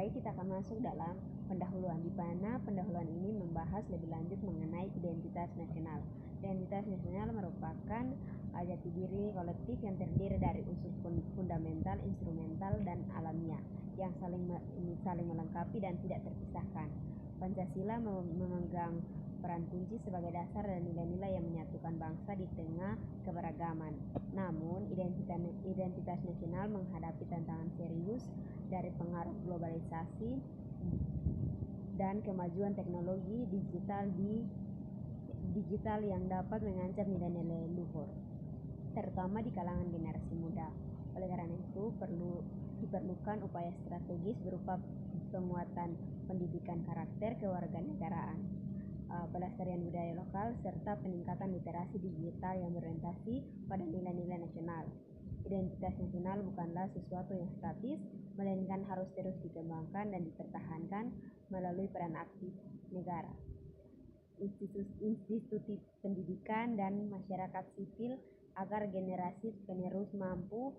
Baik, kita akan masuk dalam pendahuluan, di mana pendahuluan ini membahas lebih lanjut mengenai identitas nasional. Identitas nasional merupakan jati diri kolektif yang terdiri dari unsur fundamental, instrumental, dan alamiah yang saling melengkapi dan tidak terpisahkan. Pancasila memegang peran kunci sebagai dasar dan nilai-nilai yang menyatukan bangsa di tengah keberagaman. Namun, identitas nasional menghadapi tantangan serius dari pengaruh globalisasi dan kemajuan teknologi digital yang dapat mengancam nilai-nilai luhur, terutama di kalangan generasi muda. Oleh karena itu, diperlukan upaya strategis berupa penguatan pendidikan karakter kewarganegaraan, pelestarian budaya lokal, serta peningkatan literasi digital yang berorientasi pada nilai-nilai nasional. Identitas nasional bukanlah sesuatu yang statis, melainkan harus terus dikembangkan dan dipertahankan melalui peran aktif negara, institusi pendidikan, dan masyarakat sipil agar generasi penerus mampu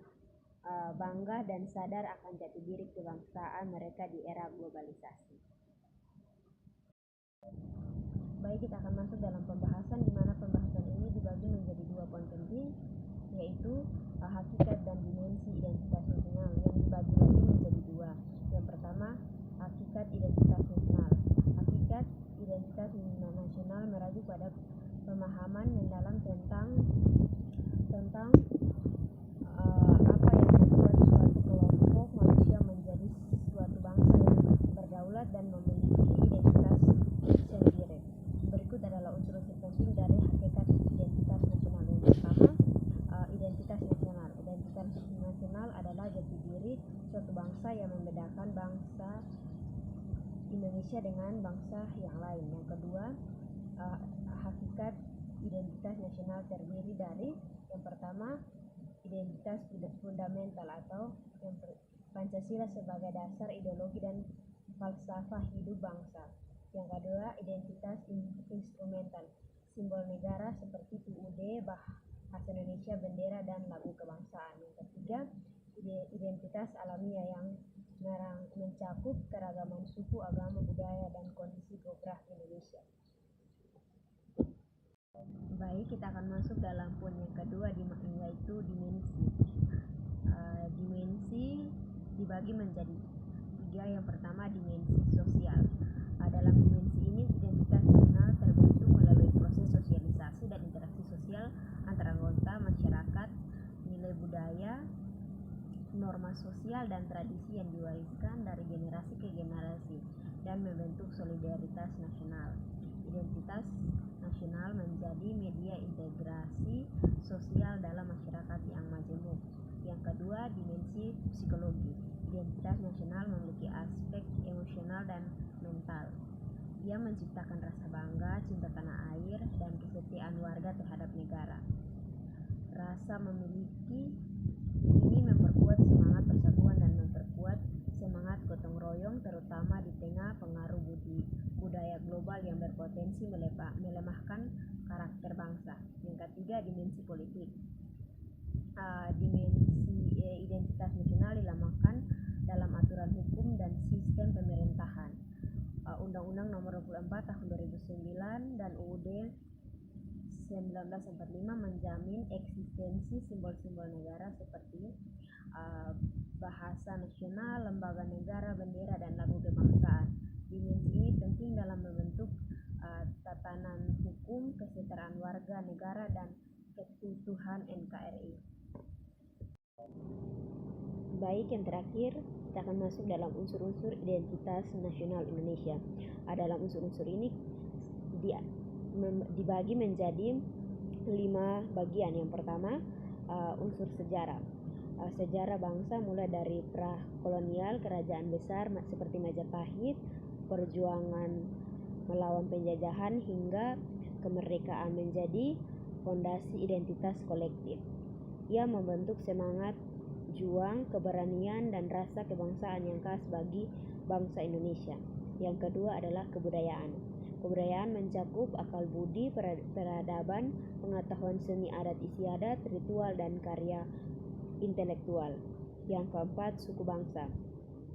bangga dan sadar akan jati diri kebangsaan mereka di era globalisasi. Baik, kita akan masuk dalam pembahasan, di mana pembahasan ini dibagi menjadi dua poin penting, yaitu hakikat dan dimensi identitas nasional, yang dibagi lagi menjadi dua. Yang pertama, hakikat identitas nasional. Hakikat identitas nasional merujuk pada pemahaman mendalam tentang apa yang membuat suatu kelompok manusia menjadi suatu bangsa yang berdaulat dan memiliki identitas sendiri. Berikut adalah unsur-unsur penting dari hakikat identitas nasional. Yang pertama, identitas nasional. Identitas nasional adalah jati diri suatu bangsa yang membedakan bangsa Indonesia dengan bangsa yang lain. Yang kedua, hakikat identitas nasional terdiri dari, yang pertama, identitas fundamental atau Pancasila sebagai dasar ideologi dan falsafah hidup bangsa. Yang kedua, identitas instrumental, simbol negara seperti UUD, bahasa Indonesia, bendera, dan lagu kebangsaan. Yang ketiga, identitas alamiah yang mencakup keragaman suku, agama, budaya, dan kondisi geografi Indonesia. Baik, kita akan masuk dalam poin yang kedua, yaitu dimensi. Dimensi dibagi menjadi tiga. Yang pertama, dimensi sosial. Dalam dimensi ini, identitas nasional terbentuk melalui proses sosialisasi dan interaksi sosial antara anggota masyarakat, nilai budaya, norma sosial, dan tradisi yang diwariskan dari generasi ke generasi dan membentuk solidaritas nasional. Identitas nasional menjadi media integrasi sosial dalam masyarakat yang majemuk. Yang kedua, dimensi psikologi. Identitas nasional memiliki aspek emosional dan mental. Ia menciptakan rasa bangga, cinta tanah air, dan kesetiaan warga terhadap negara. Rasa memiliki ini memperkuat semangat persatuan dan memperkuat semangat gotong royong, terutama di tengah pengaruh budaya global yang berpotensi melemahkan karakter bangsa. Yang ketiga, dimensi politik. Dimensi identitas nasional dilambangkan dalam aturan hukum dan sistem pemerintahan. Undang-Undang Nomor 24 Tahun 2009 dan UUD 1945 menjamin eksistensi simbol-simbol negara seperti bahasa nasional, lembaga negara, bendera, dan lagu kebangsaan. Dimensi ini penting dalam membentuk tatanan hukum, kesetaraan warga negara, dan keutuhan NKRI. Baik, yang terakhir, kita akan masuk dalam unsur-unsur identitas nasional Indonesia. Dalam unsur-unsur ini dibagi menjadi 5 bagian. Yang pertama, unsur sejarah. Sejarah bangsa mulai dari pra-kolonial, kerajaan besar seperti Majapahit, perjuangan melawan penjajahan, hingga kemerdekaan menjadi fondasi identitas kolektif. Ia membentuk semangat juang, keberanian, dan rasa kebangsaan yang khas bagi bangsa Indonesia. Yang kedua adalah kebudayaan. Kebudayaan mencakup akal budi, peradaban, pengetahuan seni adat istiadat, ritual, dan karya intelektual. Yang keempat, suku bangsa.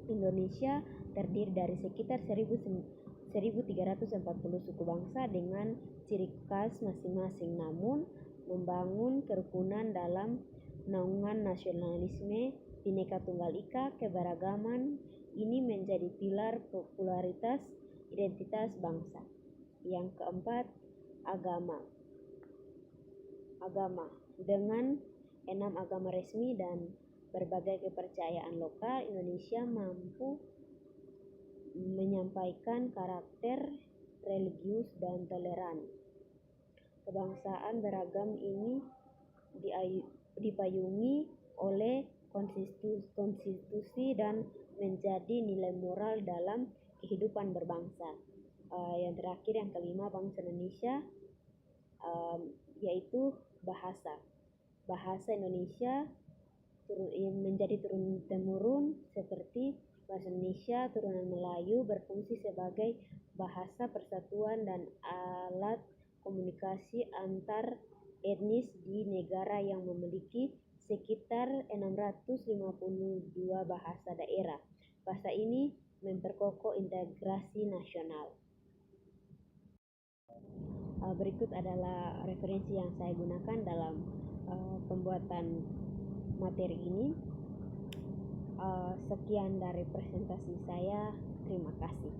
Indonesia terdiri dari sekitar 1340 suku bangsa dengan ciri khas masing-masing, namun membangun kerukunan dalam naungan nasionalisme, Bhinneka Tunggal Ika, keberagaman ini menjadi pilar popularitas identitas bangsa. Yang keempat, agama. Dengan 6 agama resmi dan berbagai kepercayaan lokal, Indonesia mampu menyampaikan karakter religius dan toleran. Kebangsaan beragam ini dipayungi oleh konstitusi dan menjadi nilai moral dalam kehidupan berbangsa. Yang terakhir, yang kelima, bangsa Indonesia, yaitu bahasa Indonesia menjadi turun-temurun, seperti bahasa Indonesia turunan Melayu berfungsi sebagai bahasa persatuan dan alat komunikasi antar etnis di negara yang memiliki sekitar 652 bahasa daerah. Bahasa ini memperkokoh integrasi nasional. Berikut adalah referensi yang saya gunakan dalam pembuatan materi ini. Sekian dari presentasi saya. Terima kasih.